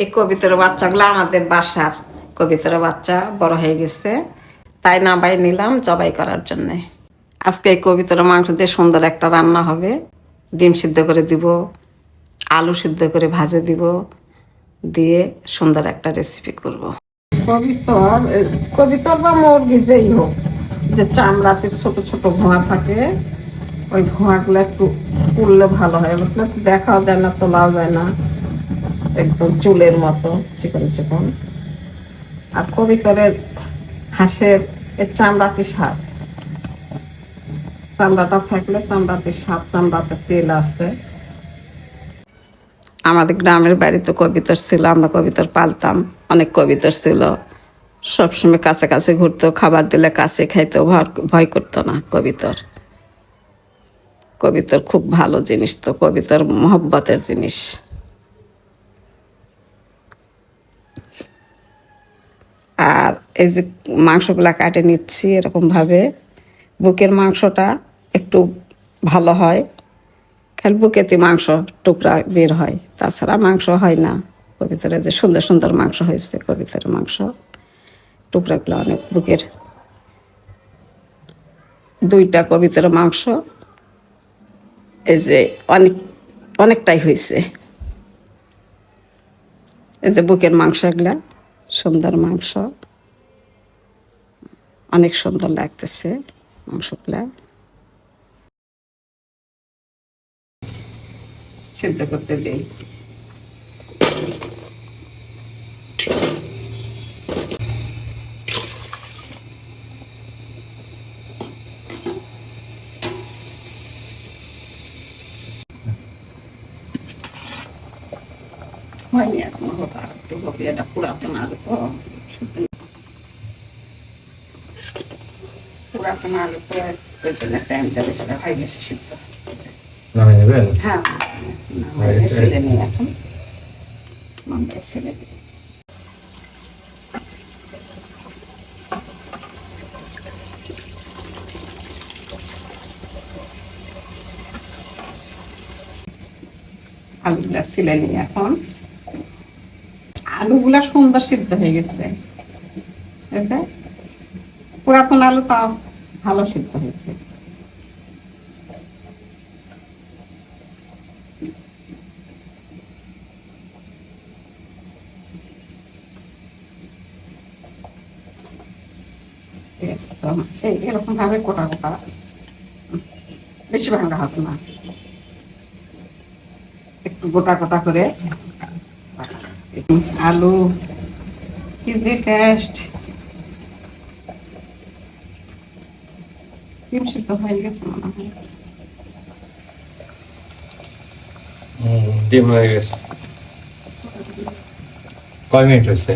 এই কবিতার বাচ্চাগুলো আমাদের বাসার কবিতার বাচ্চা বড় হয়ে গেছে, তাই নামাই নিলাম জবাই করার জন্যে। আজকে এই কবিতার মাংস দিয়ে সুন্দর একটা রান্না হবে। ডিম সিদ্ধ করে দিব, আলু সিদ্ধ করে ভাজে দিব, দিয়ে সুন্দর একটা রেসিপি করব। কবিতর বা মুরগি যেই হোক, যে চামড়াতে ছোট ছোট ভোঁয়া থাকে, ওই ভোঁয়াগুলো একটু পুড়লে ভালো হয়। ওগুলো দেখাও যায় না, তোলাও যায় না, একদম চুলের মতো চিকন চিকন। আর কবিতরের হাঁসের এর চামড়াতে স্বাদ, চামড়াটা থাকলে চামড়াতে স্বাদ, চামড়াতে তেল আছে। আমাদের গ্রামের বাড়িতে কবিতর ছিল, আমরা কবিতর পালতাম, অনেক কবিতর ছিল। সবসময় কাছে কাছে ঘুরতো, খাবার দিলে কাছে খাইতো, ভয় করতো না। কবিতর খুব ভালো জিনিস, তো কবিতর মহব্বতের জিনিস। আর এই যে মাংসগুলা কাটে নিচ্ছি এরকমভাবে, বুকের মাংসটা একটু ভালো হয়, খালি বুকেতে মাংস টুকরা বের হয়, তাছাড়া মাংস হয় না। কবিতরে যে সুন্দর সুন্দর মাংস হয়েছে, কবিতরের মাংস টুকরাগুলো অনেক, বুকের দুইটা কবিতরের মাংস এই যে অনেকটাই হয়েছে। এই যে বুকের মাংসগুলা সুন্দর মাংস, অনেক সুন্দর লাগতেছে মাংসগুলা। সিদ্ধ করতে দিই। হয়নি এখনো, হতা একটু হবে, এটা পুরাতন আলু তো, পুরাতন আলু তো ওই জন্য টাইমটা বেশি হয়ে গেছে সিদ্ধ। হ্যাঁ, ছেলে নেই এখন, মামলায় ছেলে নেই। আলুগুলা ছিলে নিই এখন। আলুগুলা সুন্দর সিদ্ধ হয়ে গেছে, পুরাতন আলু তাও ভালো সিদ্ধ হয়েছে। এরকম ভাবে কোটা কোটা, বেশি ভাঙা হবে না, একটু গোটা গোটা করে। আলু কি যে টেস্ট, ডিম সিদ্ধ হয়ে গেছে মনে হয়। ডিম হয়ে গেছে। কয় মিনিট হয়েছে?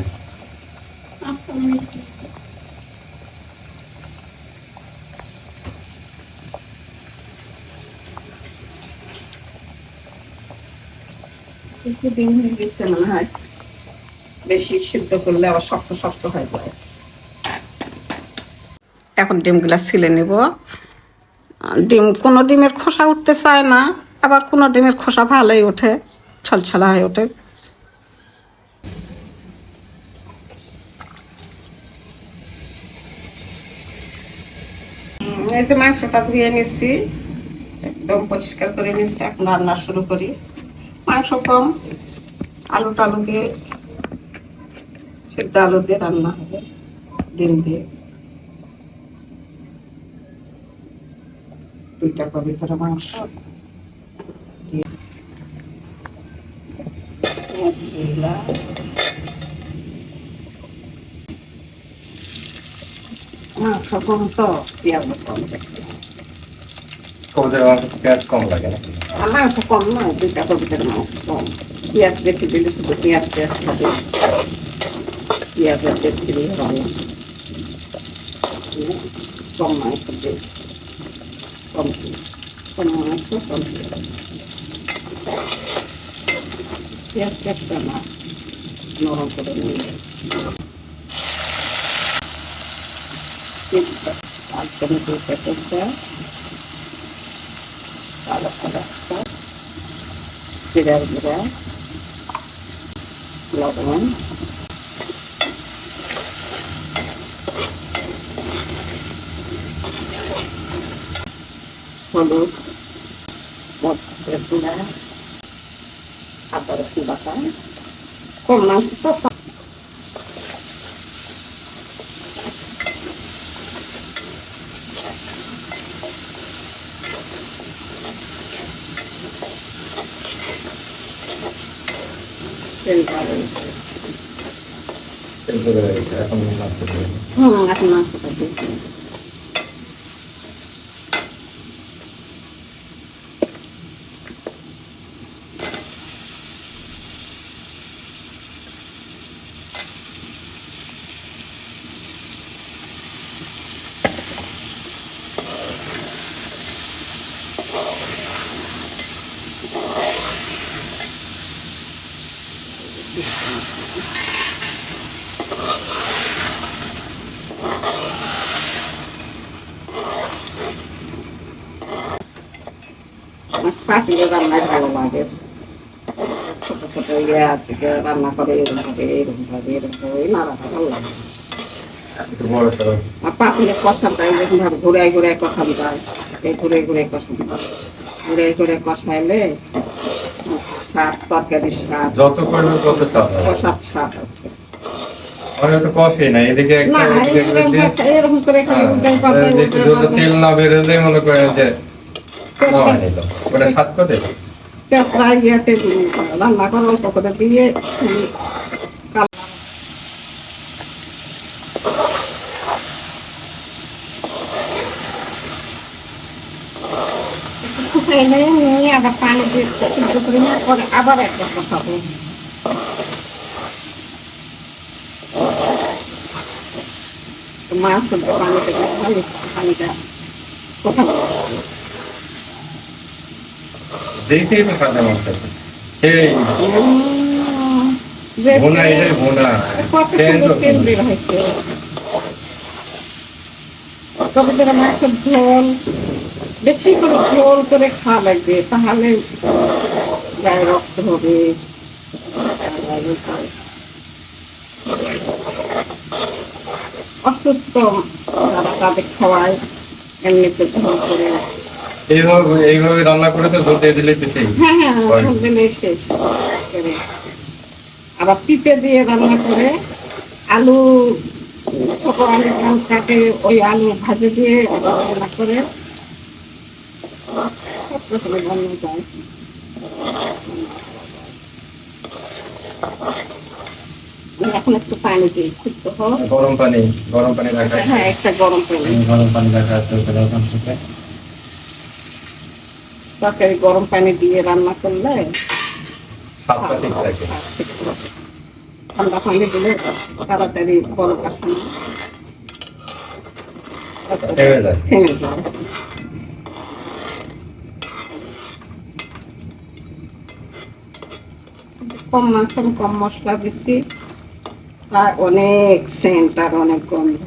ডিম হয়ে গেছে মনে হয়, বেশি সিদ্ধ করলে আবার শক্ত শক্ত হয়ে যায়। এখন ডিমগুলা ছিলে নেব। কোনো ডিমের খোসা উঠতে চায় না, আবার কোনো ডিমের খোসা ভালোই ওঠে, ছলছলা হয়ে ওঠে। এই যে মাংসটা ধুয়ে নিচ্ছি, একদম পরিষ্কার করে নিচ্ছি। এখন রান্না শুরু করি। মাংস কম, আলু টালু দিয়ে, সিদ্ধ আলু দিয়ে রান্না হবে, ডিম দিয়ে। দুইটা কবিতরের মাংস মাংস কম তো পেঁয়াজ কম দেখতে, পেঁয়াজ কম লাগে না? মাংস কম নয়, দুইটা কবিতরের মাংস কম, পেঁয়াজ বেশি দিলে শুধু পেঁয়াজ খাবে, পেঁয়াজের বেশি দিলে হবে কম মাংস দিয়ে, কম কম মাংস কম পেঁয়াজ একটা না, নরম করে নিয়ে জিরার গুঁড়া, লবণ, হলুদ, মরিচের গুঁড়া, আদা রসুন বাটা, কম মাংস তো এখন মাংস দেবেন। এখন মাংসটা দিয়ে দিই। আমার পাখিদের রান্নায় ভালো লাগে, ছোট ছোট থেকে রান্না করে এরকম ভাবে নাড়াটা ভালো লাগে। একটু বড় সড়ো। আর পাখিদের কষানটা এরকম ভাবে ঘুরাই ঘুরাই কষান যায়, এই ঘুরে ঘুরে কষান যায়, ঘুরে ঘুরে কষাইলে স্বাদ, তরকারির স্বাদ, যত করবে তত স্বাদ হবে। কষার স্বাদ আছে। আমি তো কষে না, এদিকে না একটা এদিকে একটা দিয়ে, এরকম করে খালি উল্টাই পাল্টাই এদিকে যদি তেল না বেরোলে মনে করেন যে নামাই নিল, ওটা স্বাদ করে। প্রায় ইয়েতে রান্না করে অল্প করে দিয়ে শুকাইলে নিয়ে আবার পানি দিয়ে সিদ্ধ করে নিয়ে পরে আবার একবার কষাবো। মাছ পানিটা ভালো, পানিটা কোথাও দেখেই তো সাদা মাছ আছে। সেই ভুনা, এই ভুনা কত সুন্দর তেল বের হয়েছে। তবে মাছের ঝোল বেশি করে ঝোল করে খাওয়া লাগবে, তাহলে গায়ে রক্ত হবে। অসুস্থ যারা তাদের খাওয়ায় এমনিতে ঝোল করে। এইভাবে রান্না করে তো ঝোল দিয়ে দিলে তো সেই। হ্যাঁ হ্যাঁ, ঝোল দিলে শেষ করে। আবার পিঠে দিয়ে রান্না করে, আলু ছোট আলু কাটে, ওই আলু ভাজে দিয়ে রান্না করে সব রকমের রান্না যায়। এখন একটু পানি দিই, সিদ্ধ হোক। গরম পানি রাখা। হ্যাঁ, একটা গরম পানি, গরম পানি রাখা আছে ওখান থেকে। তরকারি গরম পানি দিয়ে রান্না করলে স্বাদটা ঠিক থাকে। ঠান্ডা পানি দিলে তাড়াতাড়ি বরফ আসে না, থেমে যায়। থেমে যায়। কম মাংস, কম মশলা দিচ্ছি, আর অনেক সেন্ট আর অনেক গন্ধ।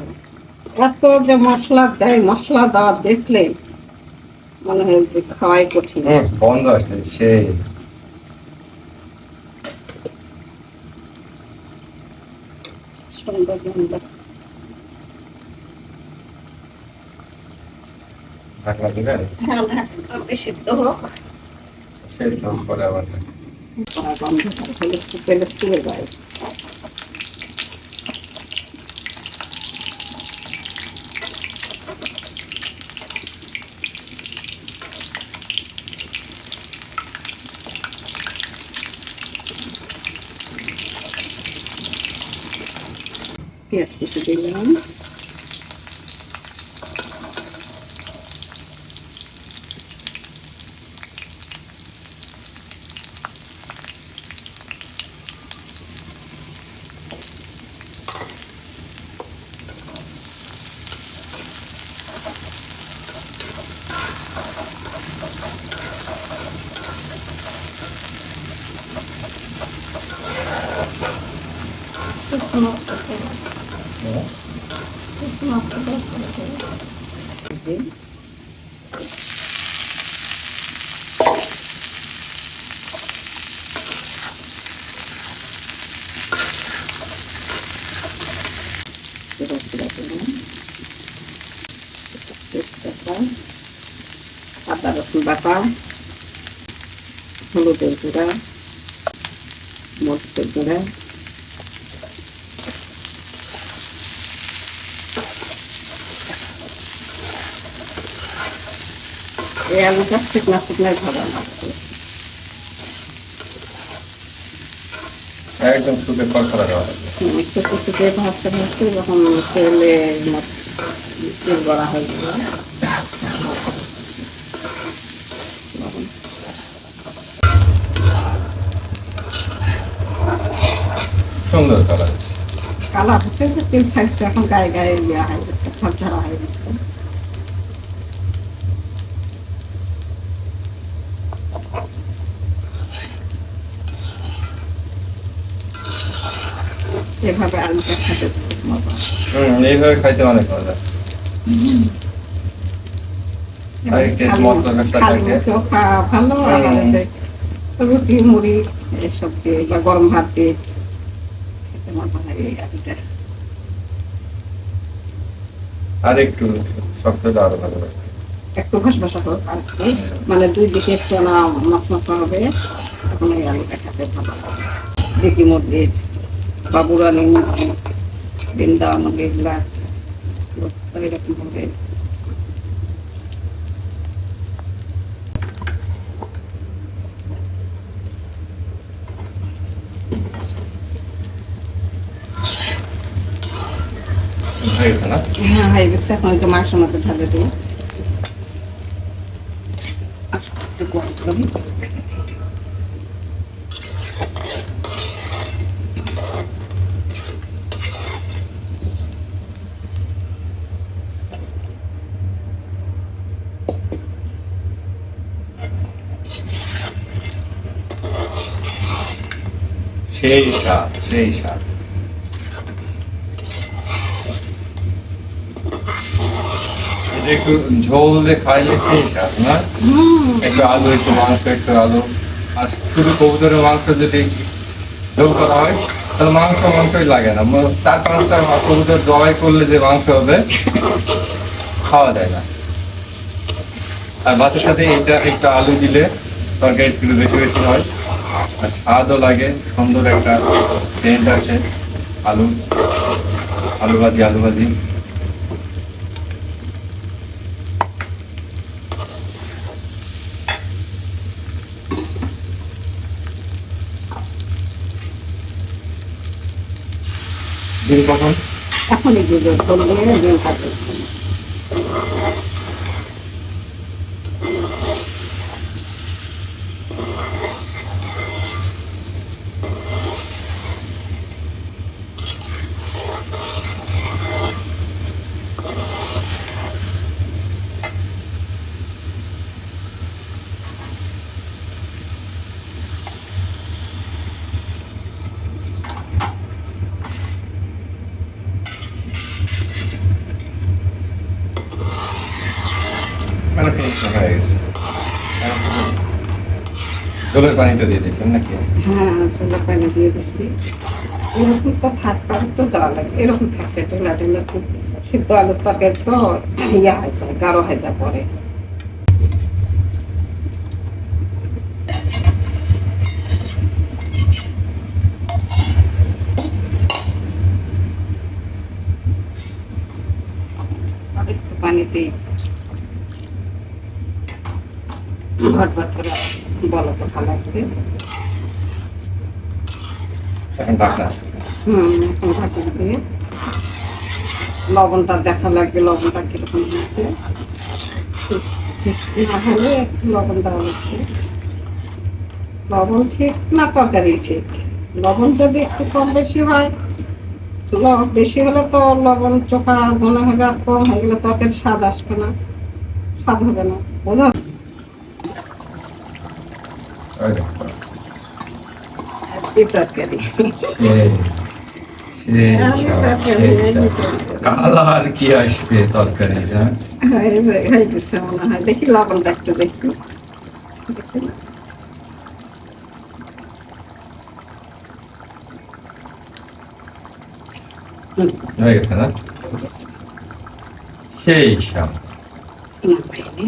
এত যে মশলা দেয়, মশলা দেওয়া দেখলে মনে হয় যে খাওয়াই কঠিন। বন্ধ আসছে সেই। সুন্দর গন্ধ। ঢাকনা দিবেন, হ্যাঁ, ঢাকনা বেশি তো হোক, সেই তো পরে আবার গন্ধটা হলে একটু তেলে তুলে যায়। পেঁয়াজ কুচি দিলাম, তেজপাতা, আদা রসুন বাটা, হলুদের গুঁড়া, মরিচের গুঁড়া, এই আলুটা শুকনা শুকনায় ভাজা লাগবে। একদম শুকে খরখরা দেওয়া লাগবে। শুকে শুকে ভাজতে ভাজতে যখন তেলে তেল বড়া হয়ে যাবে, সুন্দর কালার। কালার হচ্ছে তেল ছাড়ছে, এখন গায়ে গায়ে দেওয়া হয়ে গেছে, ঝরঝরা হয়ে গেছে। এভাবে আলুটা খেতে খুব মজা। এইভাবে খাইতে অনেক মজা। আর একটু মশলা টশলা খালি থাকে। মুখেও খাওয়া ভালো, আবার এই যে রুটি মুড়ি এসব দিয়ে বা গরম ভাত দিয়ে খেতে মজা লাগে এই আলুটা। আর একটু শক্ত হলে আরো ভালো লাগে। একটু ঘষা হোক আর কি, মানে দুই দিকে একটু না মশমশা হবে, তখন এই আলুটা খেতে ভালো লাগে। দেশি মুরগির বা বুড়ানি মুরগি, বিন্দা মুরগি, এগুলো আছে এরকম হবে। হয়ে গেছে না? হ্যাঁ হয়ে গেছে। এখন এই যে মাংসের মধ্যে ঢালে দিই, একটু গরম করি। সেই স্বাদ, সেই স্বাদ। এটা একটু ঝোল দিয়ে খাইলে সেই স্বাদ না? একটু আলু, একটু মাংস, একটু আলু। আর শুধু কবুতরের মাংস যদি ঝোল করা হয় তাহলে মাংসই লাগে না। 4-5টা কবুতর জবাই করলে যে মাংস হবে খাওয়া যায় না। আর ভাতের সাথে এটা একটু আলু দিলে তরকারি একটু বেশি বেশি হয়, আর স্বাদও লাগে, সুন্দর একটা সেন্ট আছে। আলু ভাজি। ডিম কখন? এখনই দিয়ে ঝোল দিয়ে ডিম কাটবে। মানে ফিনিশ হয়ে গেছে। ঝোলের পানিটা দিয়ে দিয়েছেন নাকি? হ্যাঁ ছোলা পানি দিয়ে দিচ্ছি। এরকম তো থাকবে, একটু দেওয়া লাগে, এরকম থাকবে ঢেলা ঢেলা। খুব সিদ্ধ আলুর তরকারি তো ইয়া হয়ে যায়, গাঢ় হয়ে যায় পরে। আর একটু পানি দিই, ভটভট করে বলো তো ভালো লাগবে। এখন ঢাকনা। এখন ঢাকা দিয়ে লবণটা দেখা লাগবে, লবণটা কিরকম হয়েছে। না হলে একটু লবণ দেওয়া লাগবে। লবণ ঠিক না তরকারি ঠিক, লবণ যদি একটু কম বেশি হয়, বেশি হলে তো লবণ চোখা মনে হবে, আর কম হয়ে গেলে তরকারি স্বাদ আসবে না, স্বাদ হবে না, বোঝা। তরকারি কালার কি আসছে তরকারি? হয়ে গেছে মনে হয়। দেখি লবণটা একটু দেখি। হুম। হয়ে গেছে না? সেই সাম। নামাইলে